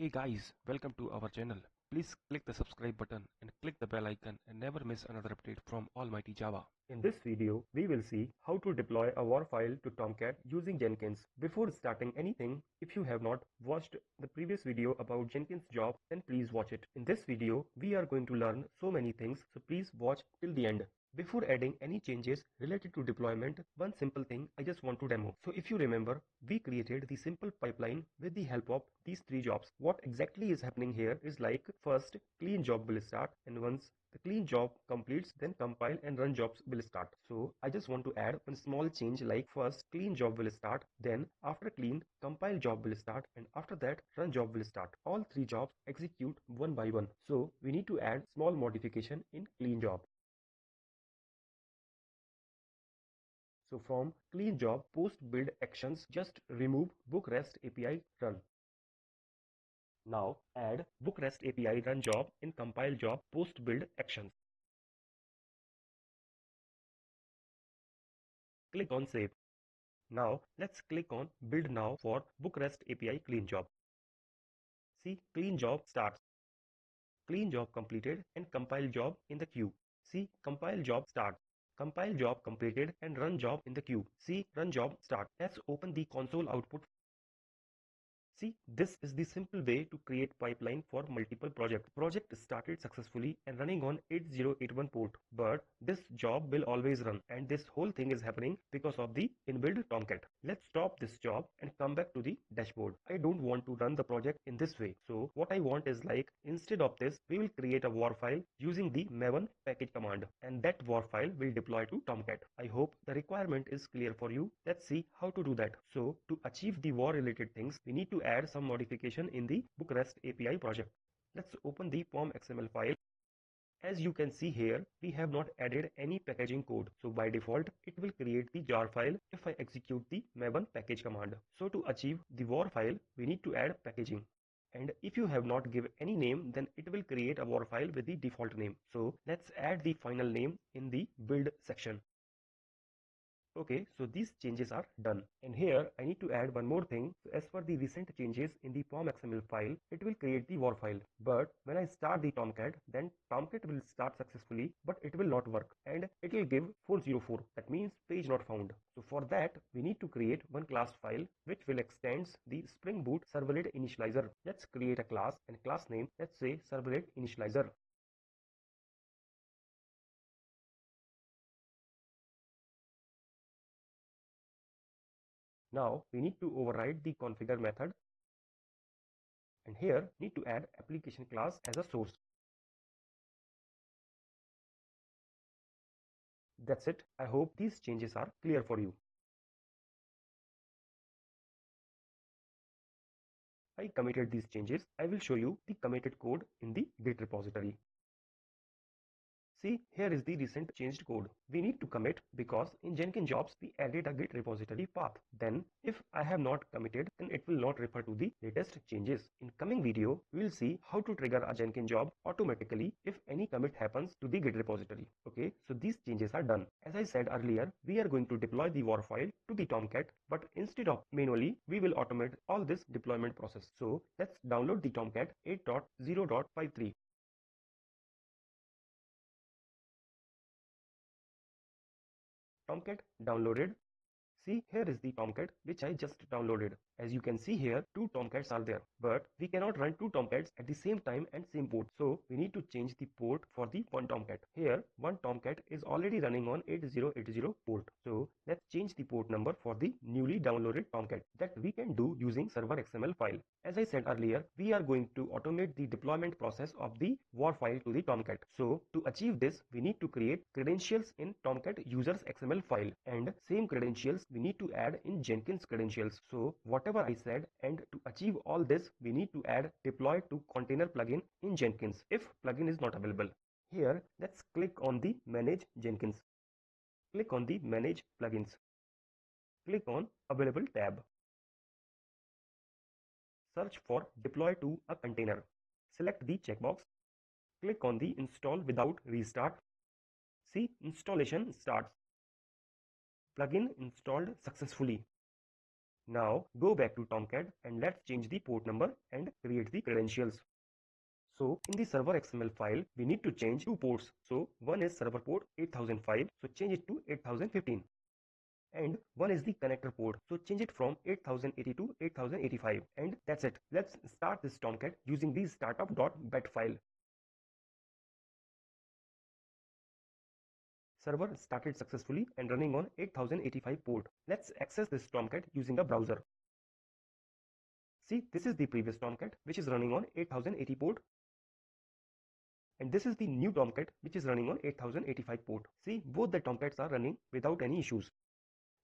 Hey guys, welcome to our channel. Please click the subscribe button and click the bell icon and never miss another update from Almighty Java. In this video, we will see how to deploy a WAR file to Tomcat using Jenkins. Before starting anything, if you have not watched the previous video about Jenkins job, then please watch it. In this video, we are going to learn so many things, so please watch till the end. Before adding any changes related to deployment, one simple thing I just want to demo. So if you remember, we created the simple pipeline with the help of these three jobs. What exactly is happening here is like first clean job will start, and once the clean job completes, then compile and run jobs will start. So I just want to add one small change, like first clean job will start, then after clean compile job will start, and after that run job will start. All three jobs execute one by one. So we need to add small modification in clean job. So from clean job post build actions, just remove book REST API run. Now add book REST API run job in compile job post build actions. Click on save. Now let's click on build now for book REST API clean job. See, clean job starts. Clean job completed and compile job in the queue. See, compile job start. Compile job completed and run job in the queue. See, run job start. Let's open the console output. See, this is the simple way to create pipeline for multiple projects. Project started successfully and running on 8081 port, but this job will always run, and this whole thing is happening because of the inbuilt Tomcat. Let's stop this job and come back to the dashboard. I don't want to run the project in this way. So what I want is, like, instead of this, we will create a WAR file using the maven package command, and that WAR file will deploy to Tomcat. I hope the requirement is clear for you. Let's see how to do that. So to achieve the WAR related things, we need to add some modification in the book REST API project. Let's open the POM XML file. As you can see here, we have not added any packaging code. So by default, it will create the jar file if I execute the maven package command. So to achieve the WAR file, we need to add packaging. And if you have not given any name, then it will create a WAR file with the default name. So let's add the final name in the build section. Okay, so these changes are done. And here I need to add one more thing. So as per the recent changes in the POM XML file, it will create the WAR file. But when I start the Tomcat, then Tomcat will start successfully, but it will not work. And it will give 404. That means page not found. So for that, we need to create one class file which will extend the Spring Boot servlet initializer. Let's create a class, and class name, let's say servlet initializer. Now we need to override the configure method, and here need to add application class as a source. That's it. I hope these changes are clear for you. I committed these changes. I will show you the committed code in the Git repository. See, here is the recent changed code. We need to commit because in Jenkins jobs we added a Git repository path. Then if I have not committed, then it will not refer to the latest changes. In coming video, we will see how to trigger a Jenkins job automatically if any commit happens to the Git repository. Okay, so these changes are done. As I said earlier, we are going to deploy the WAR file to the Tomcat, but instead of manually, we will automate all this deployment process. So let's download the Tomcat 8.0.53. Tomcat downloaded. See, here is the Tomcat which I just downloaded. As you can see here, two Tomcats are there, but we cannot run two Tomcats at the same time and same port. So we need to change the port for the one Tomcat. Here, one Tomcat is already running on 8080 port. So let's change the port number for the newly downloaded Tomcat. That we can do using server XML file. As I said earlier, we are going to automate the deployment process of the WAR file to the Tomcat. So to achieve this, we need to create credentials in Tomcat users XML file, and same credentials we need to add in Jenkins credentials. So whatever I said, and to achieve all this, we need to add deploy to container plugin in Jenkins if plugin is not available. Here, let's click on the manage Jenkins. Click on the manage plugins. Click on available tab. Search for deploy to a container. Select the checkbox. Click on the install without restart. See, installation starts. Plugin installed successfully. Now go back to Tomcat and let's change the port number and create the credentials. So in the server XML file, we need to change two ports. So one is server port 8005, so change it to 8015. And one is the connector port, so change it from 8080 to 8085. And that's it. Let's start this Tomcat using the startup.bat file. Server started successfully and running on 8085 port. Let's access this Tomcat using a browser. See, this is the previous Tomcat which is running on 8080 port. And this is the new Tomcat which is running on 8085 port. See, both the Tomcats are running without any issues.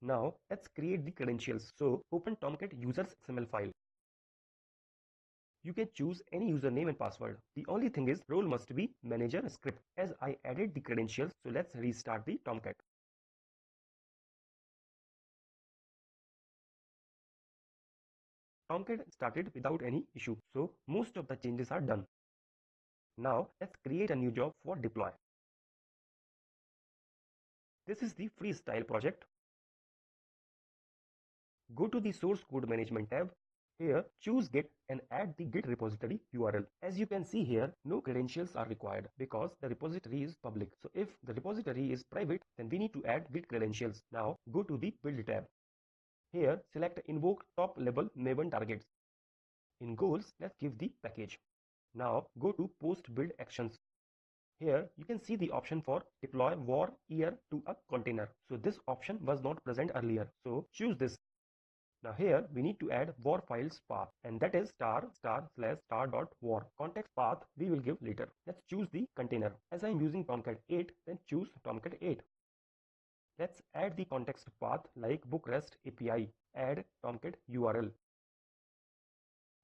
Now let's create the credentials. So open Tomcat users XML file. You can choose any username and password. The only thing is role must be manager script, as I added the credentials. So let's restart the Tomcat. Tomcat started without any issue. So most of the changes are done. Now let's create a new job for deploy. This is the freestyle project. Go to the source code management tab. Here choose Git and add the Git repository URL. As you can see here, no credentials are required because the repository is public. So if the repository is private, then we need to add Git credentials. Now go to the build tab. Here select invoke top level Maven targets. In goals, let's give the package. Now go to post build actions. Here you can see the option for deploy war year to a container. So this option was not present earlier. So choose this. Now here we need to add war files path, and that is */*.war. Context path we will give later. Let's choose the container. As I am using Tomcat 8, then choose Tomcat 8. Let's add the context path like book REST API. Add Tomcat URL.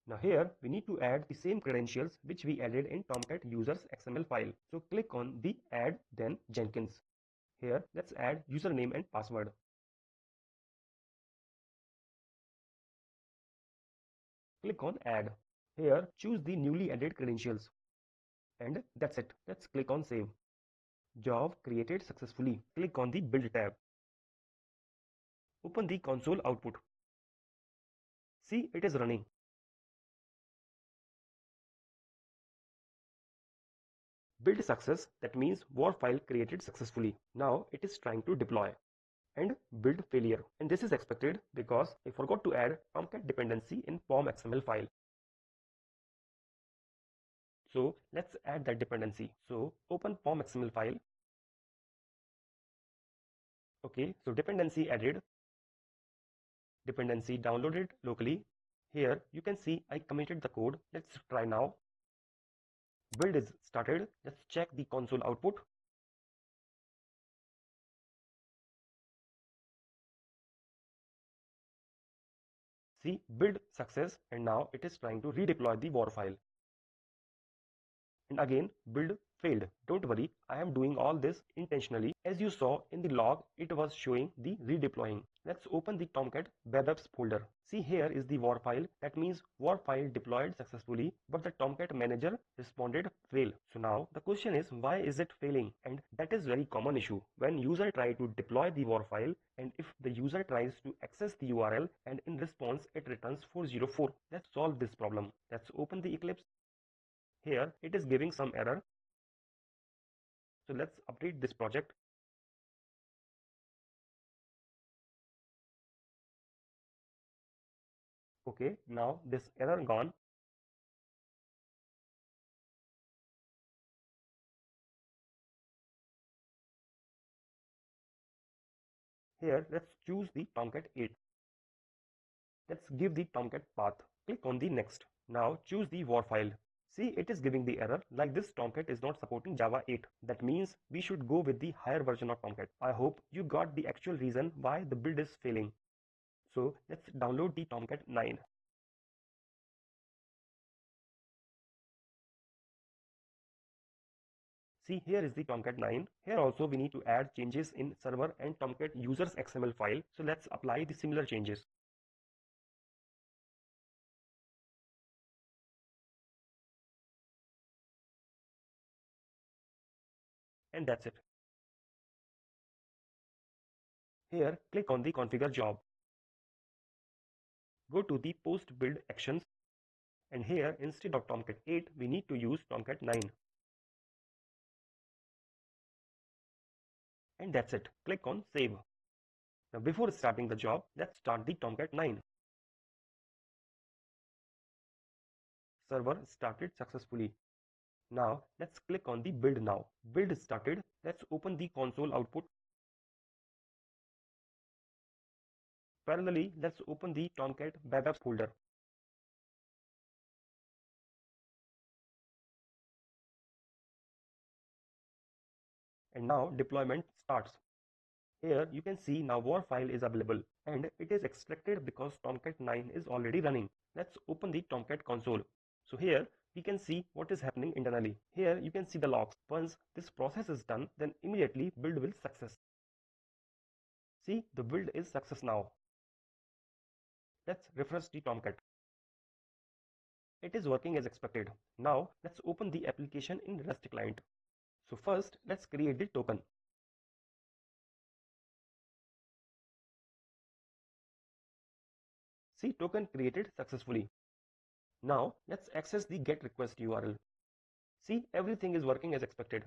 Now here we need to add the same credentials which we added in Tomcat users XML file. So click on the add, then Jenkins. Here let's add username and password. Click on add. Here choose the newly added credentials. And that's it. Let's click on save. Job created successfully. Click on the build tab. Open the console output. See, it is running. Build success, that means war file created successfully. Now it is trying to deploy. And build failure. And this is expected because I forgot to add Tomcat dependency in POM XML file. So let's add that dependency. So open POM XML file. Okay, so dependency added. Dependency downloaded locally. Here you can see I committed the code. Let's try now. Build is started. Let's check the console output. See, build success, and now it is trying to redeploy the war file. And again, build failed. Don't worry, I am doing all this intentionally. As you saw in the log, it was showing the redeploying. Let's open the Tomcat webapps folder. See, here is the war file. That means war file deployed successfully, but the Tomcat manager responded fail. So now the question is, why is it failing? And that is very common issue. When user try to deploy the war file, and if the user tries to access the URL, and in response it returns 404. Let's solve this problem. Let's open the Eclipse. Here it is giving some error. So let's update this project. Okay, now this error gone. Here let's choose the Tomcat 8. Let's give the Tomcat path. Click on the next. Now choose the war file. See, it is giving the error like this Tomcat is not supporting Java 8. That means we should go with the higher version of Tomcat. I hope you got the actual reason why the build is failing. So let's download the Tomcat 9. See, here is the Tomcat 9. Here also we need to add changes in server and Tomcat users XML file. So let's apply the similar changes. And that's it. Here, click on the configure job. go to the post build actions, and here instead of Tomcat 8 we need to use Tomcat 9. And that's it. Click on save. Now before starting the job, let's start the Tomcat 9. Server started successfully. Now let's click on the build now. Build started. Let's open the console output. Parallelly, let's open the Tomcat web apps folder. And now deployment starts. Here you can see now war file is available and it is extracted because Tomcat 9 is already running. Let's open the Tomcat console. So here we can see what is happening internally. Here you can see the logs. Once this process is done, then immediately build will success. See, the build is success now. Let's refresh the Tomcat. It is working as expected. Now let's open the application in Rust client. So first let's create the token. See, token created successfully. Now let's access the GET request URL. See, everything is working as expected.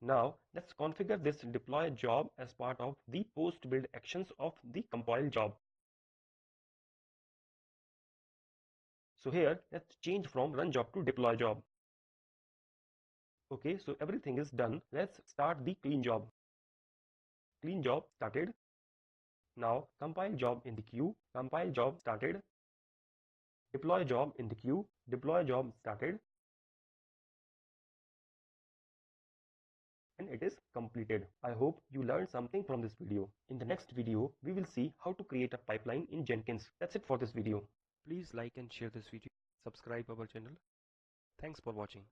Now let's configure this deploy job as part of the post build actions of the compile job. So here let's change from run job to deploy job. Okay, so everything is done. Let's start the clean job. Clean job started. Now compile job in the queue. Compile job started. Deploy job in the queue. Deploy job started. And it is completed. I hope you learned something from this video. In the next video, we will see how to create a pipeline in Jenkins. That's it for this video. Please like and share this video. Subscribe our channel. Thanks for watching.